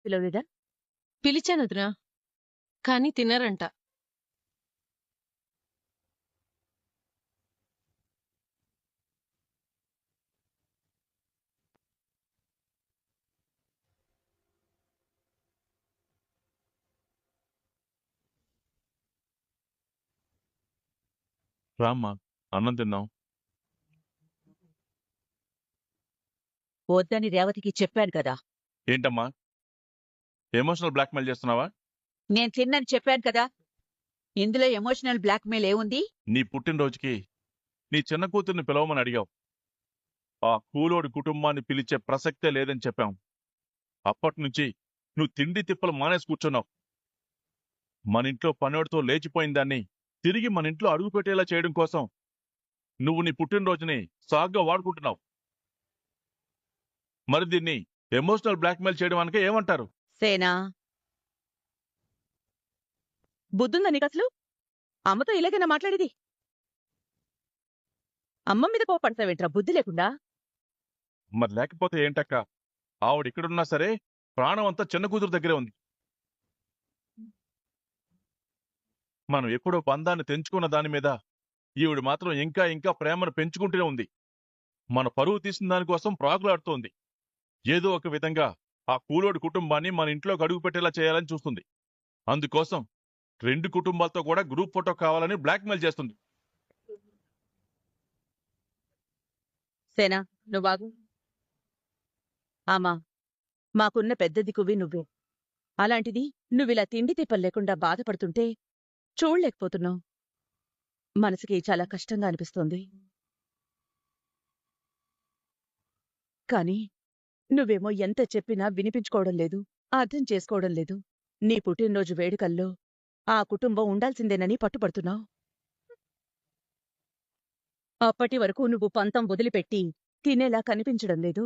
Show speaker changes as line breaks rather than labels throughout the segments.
పిలవలేదా?
పిలిచాను వదినా, కానీ తినరంట.
రామ్మా, అన్నం తిన్నాం.
వద్దని రేవతికి చెప్పాను కదా.
ఏంటమ్మా, ఎమోషనల్ బ్లాక్మెయిల్ చేస్తున్నావా?
నేను తిన్నని చెప్పాను కదా. ఇందులో ఎమోషనల్ బ్లాక్మెయిల్ ఏముంది?
నీ పుట్టినరోజుకి నీ చిన్న కూతుర్ని పిలవమని అడిగావు. ఆ కూలోడి కుటుంబాన్ని పిలిచే ప్రసక్తే లేదని చెప్పాం. అప్పటినుంచి నువ్వు తిండి తిప్పలు మానేసి కూర్చున్నావు. మన ఇంట్లో పనోడితో లేచిపోయిన దాన్ని తిరిగి మన ఇంట్లో అడుగు పెట్టేలా చేయడం కోసం నువ్వు నీ పుట్టినరోజుని సాగ్గా వాడుకుంటున్నావు. మరి దీన్ని ఎమోషనల్ బ్లాక్మెయిల్ చేయడం అనక ఏమంటారు?
సేనా, బుద్ధుందా నీకు అసలు? అమ్మతో ఇలాగైనా మాట్లాడేది? అమ్మ మీద కోపడతావేంట్రా బుద్ధి లేకుండా?
మరి లేకపోతే ఏంటక్క, ఆవిడ ఇక్కడున్నా సరే ప్రాణం అంతా చిన్న కూతురు దగ్గరే ఉంది. మనం ఎప్పుడో బంధాన్ని తెంచుకున్న దాని మీద ఈవిడ మాత్రం ఇంకా ఇంకా ప్రేమను పెంచుకుంటూనే ఉంది. మన పరువు తీసిన దానికోసం ప్రాకులాడుతోంది. ఏదో ఒక విధంగా ఆ కూలోడి కుటుంబాన్ని మన ఇంట్లోకి అడుగు పెట్టేలా చేయాలని చూస్తుంది. అందుకోసం 2 కుటుంబాలతో కూడా గ్రూప్ ఫోటో కావాలని బ్లాక్మెయిల్ చేస్తుంది.
సేనా, నువ్వాగు. ఆమా, మాకున్న పెద్ద దిక్కువి నువ్వే. అలాంటిది నువ్విలా తిండి తిప్పలు లేకుండా బాధపడుతుంటే చూడలేకపోతున్నావు. మనసుకి చాలా కష్టంగా అనిపిస్తోంది. కాని నువ్వేమో ఎంత చెప్పినా వినిపించుకోవడం లేదు, అర్థం చేసుకోవడం లేదు. నీ పుట్టినరోజు వేడుకల్లో ఆ కుటుంబం ఉండాల్సిందేనని పట్టుపడుతున్నావు. అప్పటి వరకు నువ్వు పంతం వదిలిపెట్టి తినేలా కనిపించడం లేదు.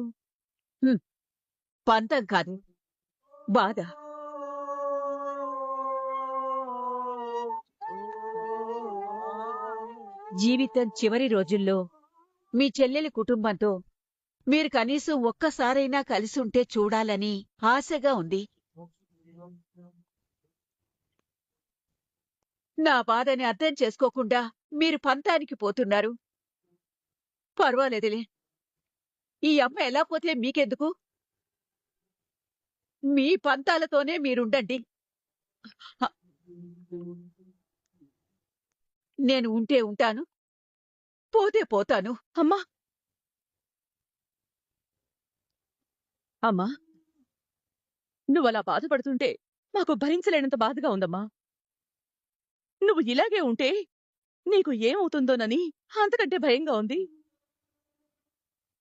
పంతం కాదు, బాధ. జీవితం చివరి రోజుల్లో మీ చెల్లెలి కుటుంబంతో మీరు కనీసం ఒక్కసారైనా కలిసుంటే చూడాలని ఆశగా ఉంది. నా బాధని అర్థం చేసుకోకుండా మీరు పంతానికి పోతున్నారు. పర్వాలేదులే, ఈ అమ్మ ఎలా పోతే మీకెందుకు? మీ పంతాలతోనే మీరుండండి. నేను ఉంటే ఉంటాను, పోతే పోతాను. అమ్మా, అమ్మా, నువ్వలా బాధపడుతుంటే మాకు భరించలేనంత బాధగా ఉందమ్మా. నువ్వు ఇలాగే ఉంటే నీకు ఏమవుతుందోనని అంతకంటే భయంగా ఉంది.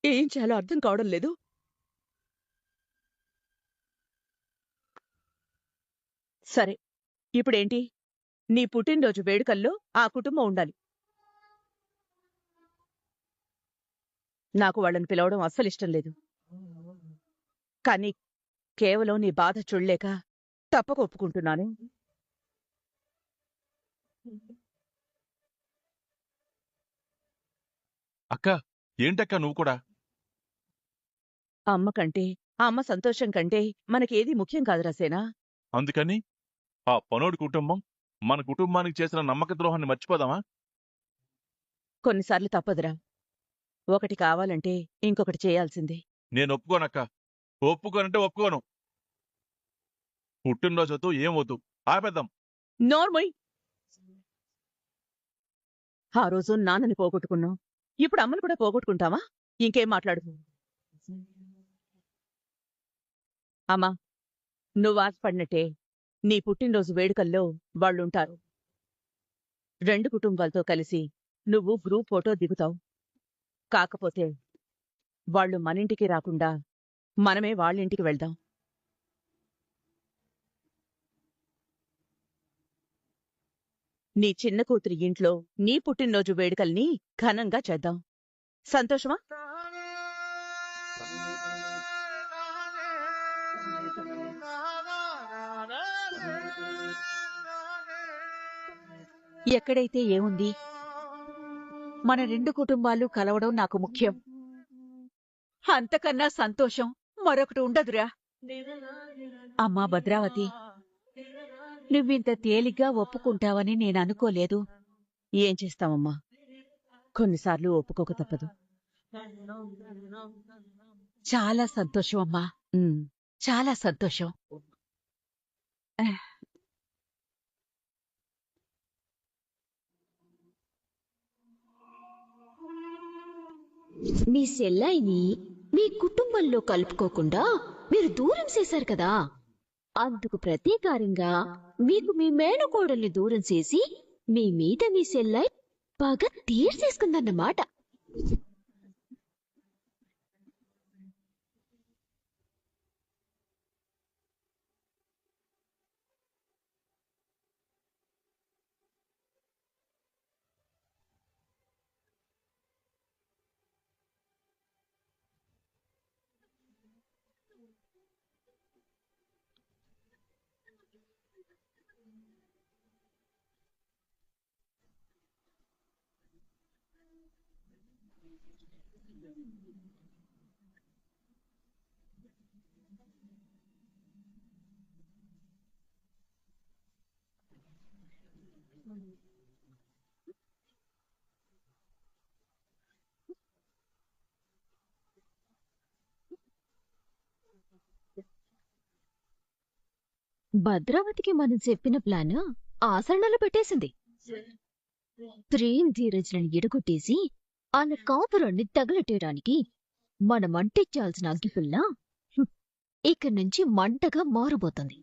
ఏం చేయాలో అర్థం కావడం లేదు. సరే, ఇప్పుడేంటి? నీ పుట్టినరోజు వేడుకల్లో ఆ కుటుంబం ఉండాలి. నాకు వాళ్ళని పిలవడం అస్సలిష్టం లేదు. కానీ కేవలం నీ బాధ చూడలేక తప్పక ఒప్పుకుంటున్నాను.
అక్క, ఏంటక్క నువ్వు కూడా?
అమ్మ కంటే, ఆ అమ్మ సంతోషం కంటే మనకేది ముఖ్యం కాదురా సేనా.
అందుకని ఆ పనోడి కుటుంబం మన కుటుంబానికి చేసిన నమ్మక ద్రోహాన్ని మర్చిపోదామా?
కొన్నిసార్లు తప్పదురా. ఒకటి కావాలంటే ఇంకొకటి చేయాల్సిందే.
నేను ఒప్పుకోనక్క. ఒప్పుకోనంటే ఒప్పుకోను. పుట్టినరోజుతో ఏమవుతూ ఆపేద్దాం.
నోర్మోయ్. ఆ రోజు నాన్నని పోగొట్టుకున్నాం, ఇప్పుడు అమ్మను కూడా పోగొట్టుకుంటావా? ఇంకేం మాట్లాడు. అమ్మా, నువ్వు ఆశపడినట్టే నీ పుట్టినరోజు వేడుకల్లో వాళ్ళుంటారు. 2 కుటుంబాలతో కలిసి నువ్వు గ్రూప్ ఫోటో దిగుతావు. కాకపోతే వాళ్ళు మనింటికి రాకుండా మనమే వాళ్ళింటికి వెళ్దాం. నీ చిన్న కూతురి ఇంట్లో నీ పుట్టినరోజు వేడుకల్ని ఘనంగా చేద్దాం. సంతోషమా? ఎక్కడైతే ఏముంది, మన 2 కుటుంబాలు కలవడం నాకు ముఖ్యం. అంతకన్నా సంతోషం మరొకటి ఉండదురా. అమ్మా భద్రావతి, నువ్వింత తేలిగ్గా ఒప్పుకుంటావని నేననుకోలేదు. ఏం చేస్తావమ్మా, కొన్నిసార్లు ఒప్పుకోక తప్పదు. చాలా సంతోషం అమ్మా. చాలా సంతోషం.
మీ సెల్లాయిని మీ కుటుంబంలో కలుపుకోకుండా మీరు దూరం చేశారు కదా, అందుకు ప్రతీకారంగా మీకు మీ మేనకోడల్ని దూరం చేసి మీ మీద మీ సెల్లాయి పగ తీర్చేసుకుందన్నమాట. భద్రావతికి మనం చెప్పిన ప్లాన్ ఆచరణలో పెట్టేసింది. ప్రేమ్ ధీరజ్లను ఎడగొట్టేసి ఆమె కాపురాన్ని తగలెట్టేయడానికి మనం అంటించాల్సిన అగ్గిపుల్ల ఇక్కడి నుంచి మంటగా మారబోతుంది.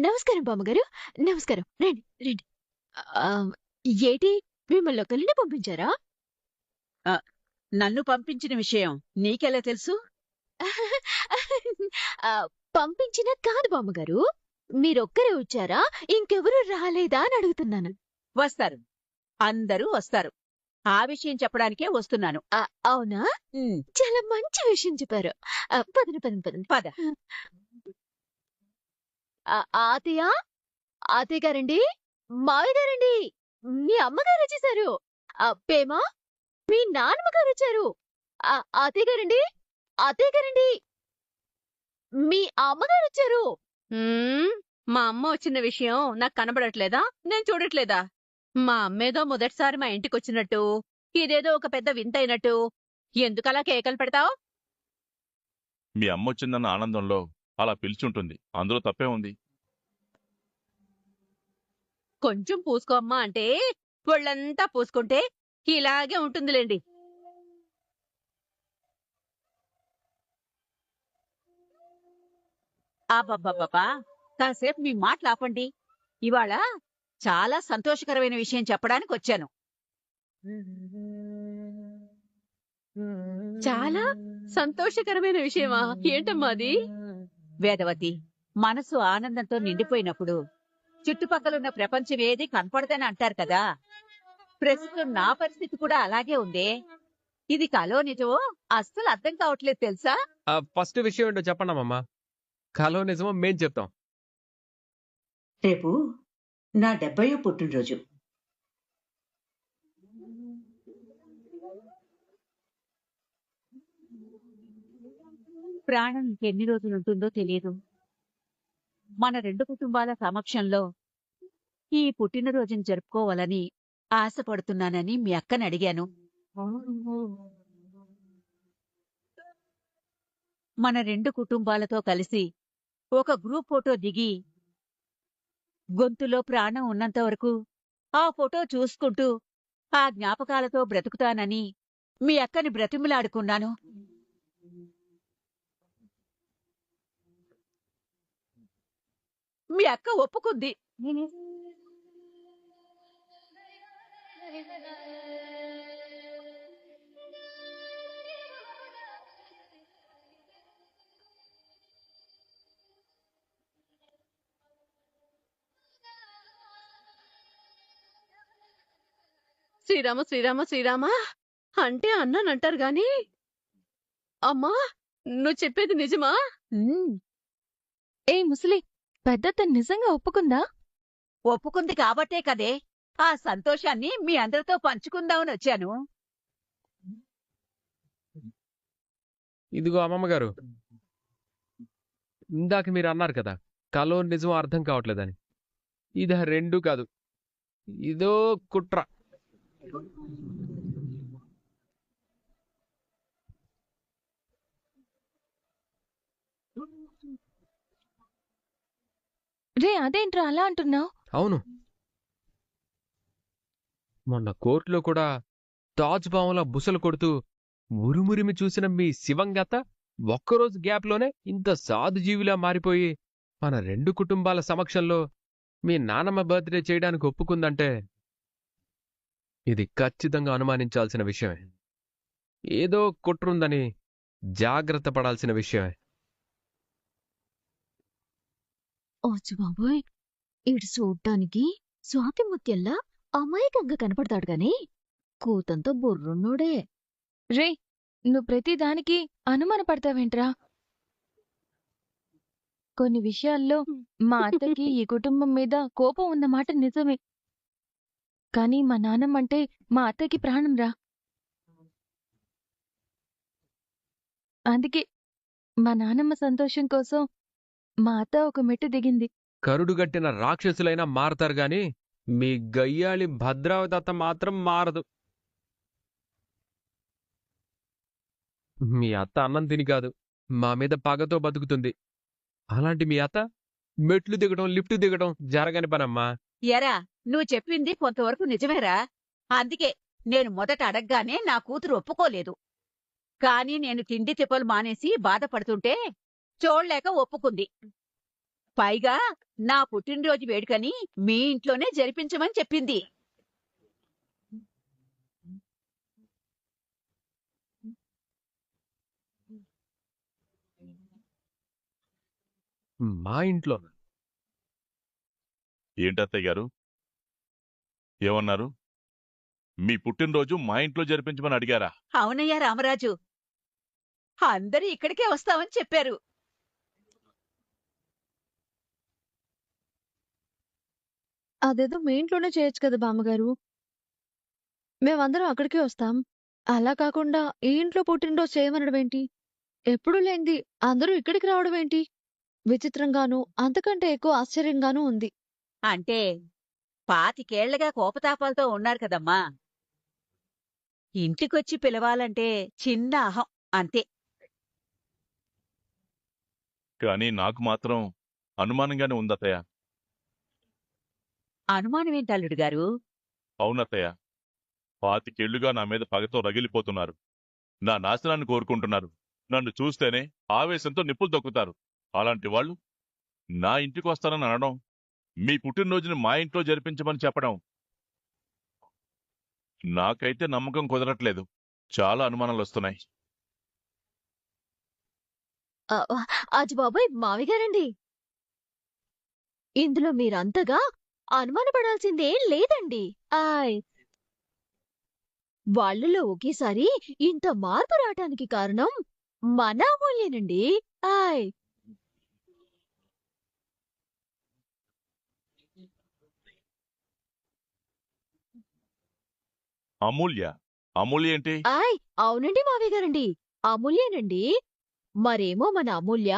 నమస్కారం బామ్మగారు, నమస్కారం. రండి రండి. ఏటి మిమ్మల్ని ఒకరిని పంపించారా?
నన్ను పంపించిన విషయం నీకెలా తెలుసు?
పంపించిన కాదు బామ్మగారు, మీరొక్కరే వచ్చారా, ఇంకెవరూ రాలేదా అని అడుగుతున్నాను.
వస్తారు, అందరూ వస్తారు. ఆ విషయం చెప్పడానికే వస్తున్నాను.
అవునా? చాలా మంచి విషయం చెప్పారు. పదండి పదండి పదండి.
పద.
ఆతయ్య, ఆతయ్య గారండి, మావయ్య గారండి, మీ అమ్మగారు వచ్చేసారు. పేమా, మీ నాన్నమ్మగారు వచ్చారు. ఆతయ్య గారండి, ఆతయ్య గారండి, మీ అమ్మగారు వచ్చారు.
మా అమ్మ వచ్చిన విషయం నాకు కనబడట్లేదా? నేను చూడట్లేదా? మా అమ్మేదో మొదటిసారి మా ఇంటికొచ్చినట్టు, ఇదేదో ఒక పెద్ద వింతైనట్టు ఎందుకలా కేకలు పెడతావు?
మీ అమ్మ వచ్చిందన్న ఆనందంలో అలా పిలిచుంటుంది, అందులో తప్పే ఉంది.
కొంచెం పూసుకో అమ్మా అంటే ఒళ్ళంతా పూసుకుంటే ఇలాగే ఉంటుందిలేండి.
అబ్బబ్బబ్బబ్బా, కాసేపు మీ మాటలు ఆపండి. ఇవాళ చాలా సంతోషకరమైన విషయం చెప్పడానికి వచ్చాను.
చాలా సంతోషకరమైన విషయమా? ఏంటమ్మా అది?
వేదవతి, మనసు ఆనందంతో నిండిపోయినప్పుడు చుట్టుపక్కలున్న ప్రపంచం ఏది కనపడదని అంటారు కదా. ప్రస్తుతం నా పరిస్థితి కూడా అలాగే ఉందే. ఇది కలో నిజమో అస్సలు అర్థం కావట్లేదు తెలుసా?
ఫస్ట్ విషయం ఏంటో చెప్పండమ్మా. కలో నిజమో మేం చెప్తాం.
రేపు నా 70వ పుట్టినరోజు. ప్రాణం ఎన్ని రోజులు ఉంటుందో తెలియదు. మన రెండు కుటుంబాల సమక్షంలో ఈ పుట్టినరోజుని జరుపుకోవాలని ఆశపడుతున్నానని మీ అక్కని అడిగాను. మన రెండు కుటుంబాలతో కలిసి ఒక గ్రూప్ ఫోటో దిగి గొంతులో ప్రాణం ఉన్నంత వరకు ఆ ఫోటో చూసుకుంటూ ఆ జ్ఞాపకాలతో బ్రతుకుతానని మీ అక్కని బ్రతిమిలాడుకున్నాను. మీ అక్క ఒప్పుకుంది.
శ్రీరామ శ్రీరామ శ్రీరామ అంటే అన్నానంటారు గాని అమ్మా, నువ్వు చెప్పేది నిజమా?
ఏ ముసలి,
పెద్దత్త నిజంగా ఒప్పుకుందా?
ఒప్పుకుంది కాబట్టే కదే ఆ సంతోషాన్ని మీ అందరితో పంచుకుందామని వచ్చాను.
ఇదిగో అమ్మమ్మగారు, ఇందాక మీరు అన్నారు కదా కలో నిజం అర్థం కావట్లేదని. ఇది రెండూ కాదు, ఇదో కుట్ర.
రే అదేంట్రా అలా అంటున్నావు?
అవును, మొన్న కోర్టులో కూడా తాజ్ పాములా బుసలు కొడుతూ ఉరుమురిమి చూసిన మీ శివంగత ఒక్కరోజు గ్యాప్లోనే ఇంత సాధుజీవిలా మారిపోయి మన రెండు కుటుంబాల సమక్షంలో మీ నానమ్మ బర్త్డే చేయడానికి ఒప్పుకుందంటే ఇది ఖచ్చితంగా అనుమానించాల్సిన విషయమే. ఏదో కుట్రుందని జాగ్రత్త పడాల్సిన విషయమే.
ఓచు బాబోయ్, ఈడు చూడ్డానికి స్వాతి ముత్యంలా అమాయకంగా కనపడతాడు గాని కూతంతో బుర్రున్నోడే.
రే నువ్వు ప్రతిదానికి అనుమానపడతావేంట్రా? కొన్ని విషయాల్లో మా అత్తకి ఈ కుటుంబం మీద కోపం ఉన్నమాట నిజమే, కానీ మా నాన్నమ్మంటే మా అత్తకి ప్రాణంరా. అందుకే మా నాన్నమ్మ సంతోషం కోసం మా అత్త ఒక మెట్టు దిగింది.
కరుడుగట్టిన రాక్షసులైనా మారతారు గాని మీ గయ్యాళి భద్రావతత్త మాత్రం మారదు. మీ అత్త అన్నం తిని కాదు, మా మీద పగతో బతుకుతుంది. అలాంటి మీ అత్త మెట్లు దిగడం లిఫ్ట్ దిగడం జరగని పనమ్మా.
ఎరా, నువ్వు చెప్పింది కొంతవరకు నిజమేరా. అందుకే నేను మొదట అడగ్గానే నా కూతురు ఒప్పుకోలేదు. కాని నేను తిండి తిప్పలు మానేసి బాధపడుతుంటే చూడలేక ఒప్పుకుంది. పైగా నా పుట్టినరోజు వేడుకని మీ ఇంట్లోనే జరిపించమని చెప్పింది.
మా ఇంట్లో
ఏంటత్తయ్య గారు ఏమన్నారు? మీ పుట్టినరోజు మా ఇంట్లో జరిపించమని అడిగారా?
అవునయ్యా రామరాజు, అందరూ ఇక్కడికే వస్తామని చెప్పారు.
అదేదో మీ ఇంట్లోనే చేయొచ్చు కదా బామ్మగారు. మేమందరం అక్కడికే వస్తాం. అలా కాకుండా ఈ ఇంట్లో పుట్టినరోజు చేయమనడం ఏంటి? ఎప్పుడూ లేనిది అందరూ ఇక్కడికి రావడం ఏంటి? విచిత్రంగానూ అంతకంటే ఎక్కువ ఆశ్చర్యంగానూ ఉంది.
అంటే 25 కోపతాపాలతో ఉన్నారు కదమ్మా. ఇంటికొచ్చి పిలవాలంటే చిన్న అహం అంతే.
కానీ నాకు మాత్రం అనుమానంగానే ఉందత్తయ్య.
అనుమానమేంటి అల్లుడు గారు?
అవునత్తయ్య, 25 ఏళ్లుగా నా మీద పగతో రగిలిపోతున్నారు. నా నాశనాన్ని కోరుకుంటున్నారు. నన్ను చూస్తేనే ఆవేశంతో నిప్పులు తొక్కుతారు. అలాంటి వాళ్ళు నా ఇంటికి వస్తానని అనడం, మీ పుట్టినరోజుని మా ఇంట్లో జరిపించమని చెప్పడం నాకైతే నమ్మకం కుదరట్లేదు. చాలా అనుమానాలు వస్తున్నాయి.
ఆజు బాబోయ్ మావి గారండి, ఇందులో మీరంతగా అనుమానపడాల్సిందేం లేదండి. ఆయ్, వాళ్ళలో ఒకేసారి ఇంత మార్పు రావటానికి కారణం మన అమూల్యేనండి. ఆయ్,
అమూల్య? అమూల్య ఏంటి?
ఆయ్, అవునండి మావి గారండి, అమూల్యేనండి. మరేమో మన అమూల్య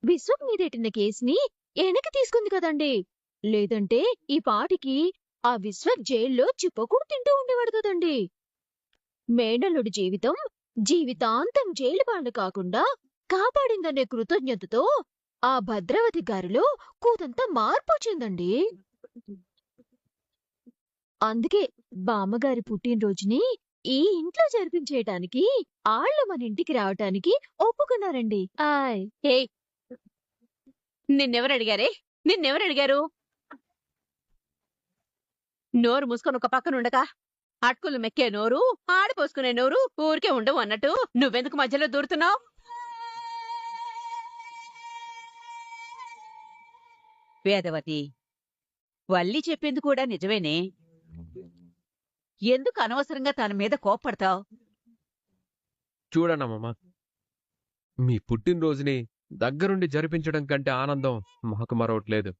విశ్వం మీదెట్టిన కేసుని వెనక్కి తీసుకుంది కదండి. లేదంటే ఈ పాటికి ఆ విశ్వక్ జైల్లో చిప్పకూడు తింటూ ఉండేవాడు కదండి. మేనల్లుడి జీవితం జీవితాంతం జైలు పాలు కాకుండా కాపాడిందనే కృతజ్ఞతతో ఆ భద్రావతి గారిలో కూతంత మార్పు వచ్చిందండి. అందుకే బామ్మగారి పుట్టినరోజుని ఈ ఇంట్లో జరిపించేయటానికి ఆళ్లు మన ఇంటికి రావటానికి ఒప్పుకున్నారండి. ఆయ్,
ఏయ్, నిన్నెవరడిగారే? నిన్నెవరడిగారు? నోరు మూసుకొని ఒక పక్కనుండగా అటుకులు మెక్కే నోరు, ఆడిపోసుకునే నోరు ఊరికే ఉండవు అన్నట్టు నువ్వెందుకు మధ్యలో దూరుతున్నావు?
వేదవతి, వల్లి చెప్పింది కూడా నిజమేనే. ఎందుకు అనవసరంగా తన మీద కోప్పడతావు?
చూడనమ్మమ్మ, మీ పుట్టినరోజుని దగ్గరుండి జరిపించడం కంటే ఆనందం మాకు మరొకట్లేదు.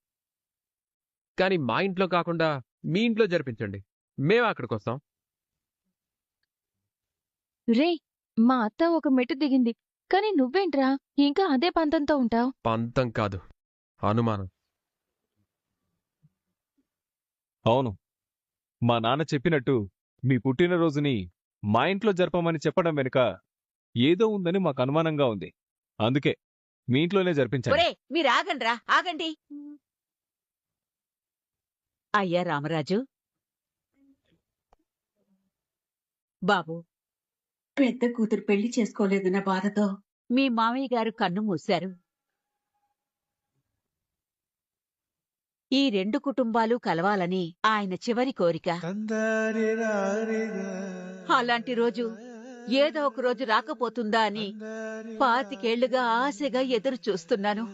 కానీ మా ఇంట్లో కాకుండా మీ ఇంట్లో జరిపించండి, మేము అక్కడికొస్తాం.
రే, మా అత్త ఒక మెట్టు దిగింది, కానీ నువ్వేంట్రా ఇంకా అదే పంతంతో ఉంటావు?
పంతం కాదు, అనుమానం.
అవును, మా నాన్న చెప్పినట్టు మీ పుట్టినరోజుని మా ఇంట్లో జరపమని చెప్పడం వెనుక ఏదో ఉందని మాకు అనుమానంగా ఉంది. అందుకే మీ ఇంట్లోనే జరిపించండి.
ఒరే మీరు ఆగండ్రా, ఆగండి. అయ్యా రామరాజు బాబు, పెద్ద కూతురు పెళ్లి చేసుకోలేదన్న బాధతో మీ మామయ్య గారు కన్ను మూశారు. ఈ రెండు కుటుంబాలు కలవాలని ఆయన చివరి కోరిక. అలాంటి రోజు ఏదో ఒక రోజు రాకపోతుందా అని 25 ఏళ్లుగా ఆశగా ఎదురు చూస్తున్నాను.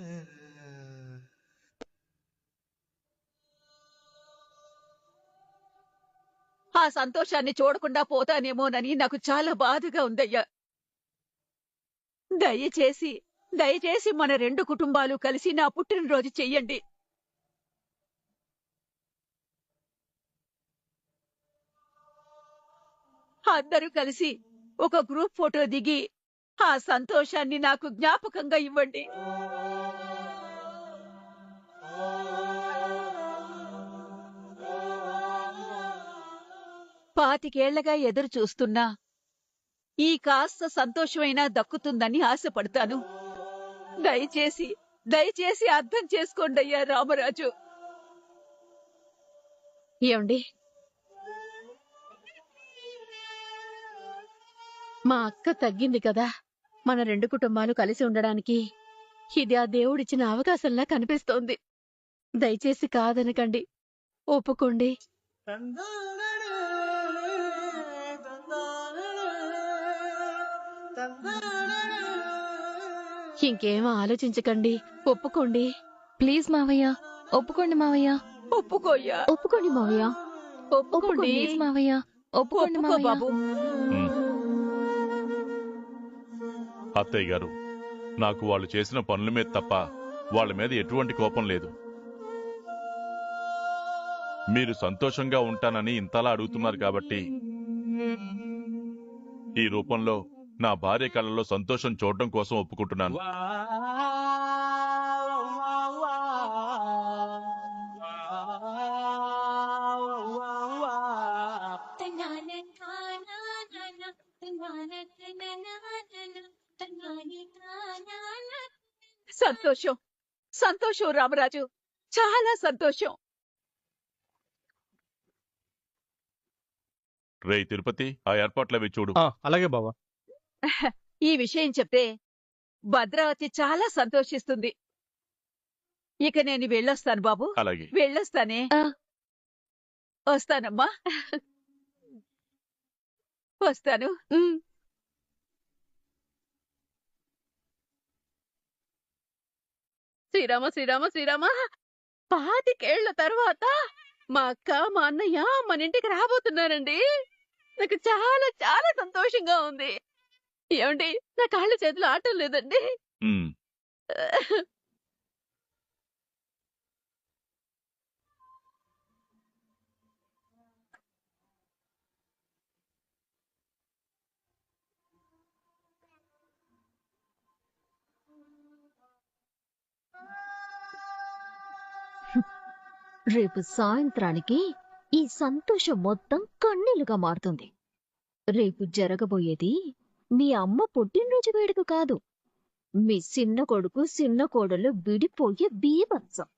ఆ సంతోషాన్ని చూడకుండా పోతానేమోనని నాకు చాలా బాధగా ఉందయ్యా. దయచేసి దయచేసి మన రెండు కుటుంబాలు కలిసి నా పుట్టినరోజు చెయ్యండి. అందరూ కలిసి ఒక గ్రూప్ ఫోటో దిగి ఆ సంతోషాన్ని నాకు జ్ఞాపకంగా ఇవ్వండి. పాతికేళ్లగా ఎదురు చూస్తున్నా ఈ కాస్త సంతోషమైనా దక్కుతుందని ఆశపడతాను. దయచేసి దయచేసి అర్థం చేసుకోండి అయ్యా రామరాజు.
ఏమండి, మా అక్క తగ్గింది కదా, మన రెండు కుటుంబాలు కలిసి ఉండడానికి ఇది ఆ దేవుడిచ్చిన అవకాశంలా కనిపిస్తోంది. దయచేసి కాదనకండి, ఒప్పుకోండి. ఇంకేం ఆలోచించకండి, ఒప్పుకోండి.
ప్లీజ్ మావయ్య, ఒప్పుకోండి మావయ్య.
ఒప్పుకోయ్యా,
ఒప్పుకోండి మావయ్య.
ఒప్పుకోండి.
ప్లీజ్ మావయ్య, ఒప్పుకోండి
ఒప్పుకో
మావయ్య.
బాబు.
అత్తయ్య గారు, నాకు వాళ్ళు చేసిన పనుల మీద తప్ప వాళ్ళ మీద ఎటువంటి కోపం లేదు. మీరు సంతోషంగా ఉంటానని ఇంతలా అడుగుతున్నారు కాబట్టి ఈ రూపంలో నా భార్య కళ్ళలో సంతోషం చూడడం కోసం ఒప్పుకుంటున్నాను.
సంతోషం సంతోషం రామరాజు, చాలా సంతోషం.
రేయ్ తిరుపతి, ఆ ఏర్పాట్లవి చూడు.
అలాగే బావా.
ఈ విషయం చెప్తే భద్రావతి చాలా సంతోషిస్తుంది. ఇక నేను వెళ్ళొస్తాను బాబు,
అలాగే.
వెళ్ళొస్తానే.
ఆ.
వస్తానమ్మా, వస్తాను.
శ్రీరామ శ్రీరామ శ్రీరామ, 25 ఏళ్ల తర్వాత మా అక్క మా అన్నయ్య మన ఇంటికి రాబోతున్నారండి. నాకు చాలా చాలా సంతోషంగా ఉంది. ఏమండి, నా కాళ్ళు చేతులు ఆటం లేదండి.
ఉమ్.
రేపు సాయంత్రానికి ఈ సంతోషం మొత్తం కన్నీళ్లుగా మారుతుంది. రేపు జరగబోయేది మీ అమ్మ పుట్టినరోజు వేడుక కాదు, మీ చిన్న కొడుకు చిన్న కోడలు విడిపోయే బీభత్సం.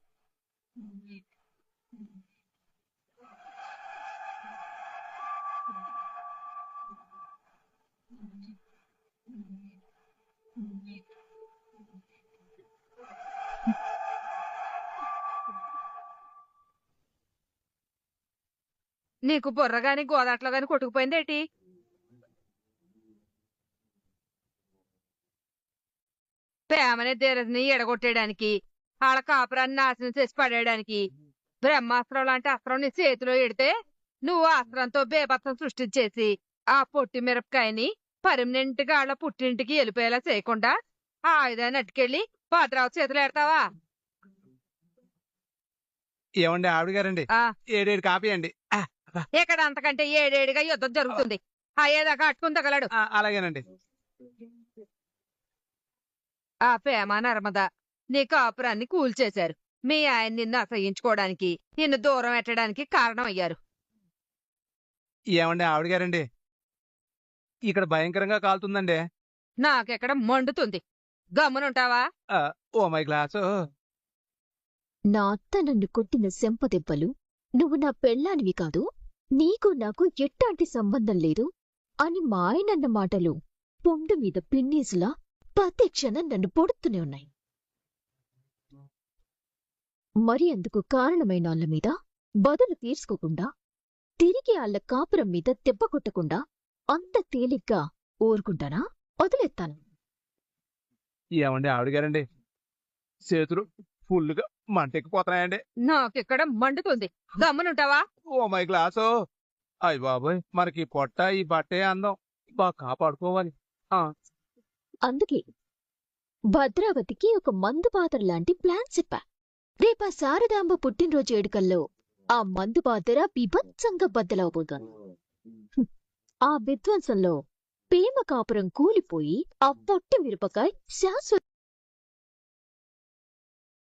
నీకు బుర్రగాని గోదాట్లో గాని కొట్టుకుపోయిందేటి? ప్రేమనే ధీరజ్ని ఎడగొట్టేయడానికి, ఆళ్ళ కాపురాన్ని నాశనం చేసి పడేయడానికి బ్రహ్మాస్త్రం లాంటి అస్త్రం నీ చేతిలో ఎడితే నువ్వు అస్త్రంతో బేభత్సం సృష్టించేసి ఆ పొట్టి మిరపకాయని పర్మనెంట్ గా ఆళ్ళ పుట్టింటికి వెళ్ళిపోయేలా చేయకుండా ఆ ఆయుధాన్ని అట్టుకెళ్ళి భద్రావతి చేతులు ఎడతావా?
ఏమండి ఆవిడ గారండి,
ఆ.
7 కాపీ అండి.
ఇక్కడ అంతకంటే ఏడేడిగా యుద్ధం జరుగుతుంది. అయ్యేదాకా అట్టుకుని తగలడు.
అలాగేనండి.
ఆ ప్రేమ నర్మద నీ కాపురాన్ని కూల్చేశారు. మీ ఆయన నిన్ను అసహించుకోవడానికి, నిన్ను దూరం పెట్టడానికి కారణం అయ్యారు.
ఏమండి ఆవిడ గారండి, ఇక్కడ భయంకరంగా కాలుతుందండి.
నాకెక్కడ మండుతుంది. గమ్మునుంటావా?
Oh my glass.
నా అత్త నన్ను కొట్టిన దెబ్బలు నువ్వు నా పెళ్ళానివి కాదు, నీకు నాకు ఎట్టాంటి సంబంధం లేదు అని మా ఆయనన్న మాటలు పొండు మీద పిన్నీసులా ప్రతి క్షణం నన్ను పొడుతూనే ఉన్నాయి. మరి అందుకు కారణమైన వాళ్ళ మీద బదులు తీర్చుకోకుండా, తిరిగి వాళ్ళ కాపురం మీద దెబ్బ కొట్టకుండా అంత తేలిగ్గా ఊరుకుంటానా? వదిలేస్తాను.
ఏమండి ఆవిడ గారండి, చేతులు ఫుల్గా మంటెక్కిపోతున్నాయండి.
నాకెక్కడ మండుతుంది. గమ్మునుంటావా?
Oh my glass. అయ్య బాబోయ్, మనకి ఈ పొట్ట ఈ బట్టే అందం. బాగా కాపాడుకోవాలి.
అందుకే భద్రావతికి ఒక మందు పాత్ర లాంటి ప్లాన్ చెప్పా. రేపా శారదాంబ పుట్టినరోజు వేడుకల్లో ఆ మందు పాత్ర బీభత్సంగా బద్దలవబోతోంది. ఆ విధ్వంసంలో ప్రేమ కాపురం కూలిపోయి ఆ పొట్టి మిరపకాయ శాశ్వత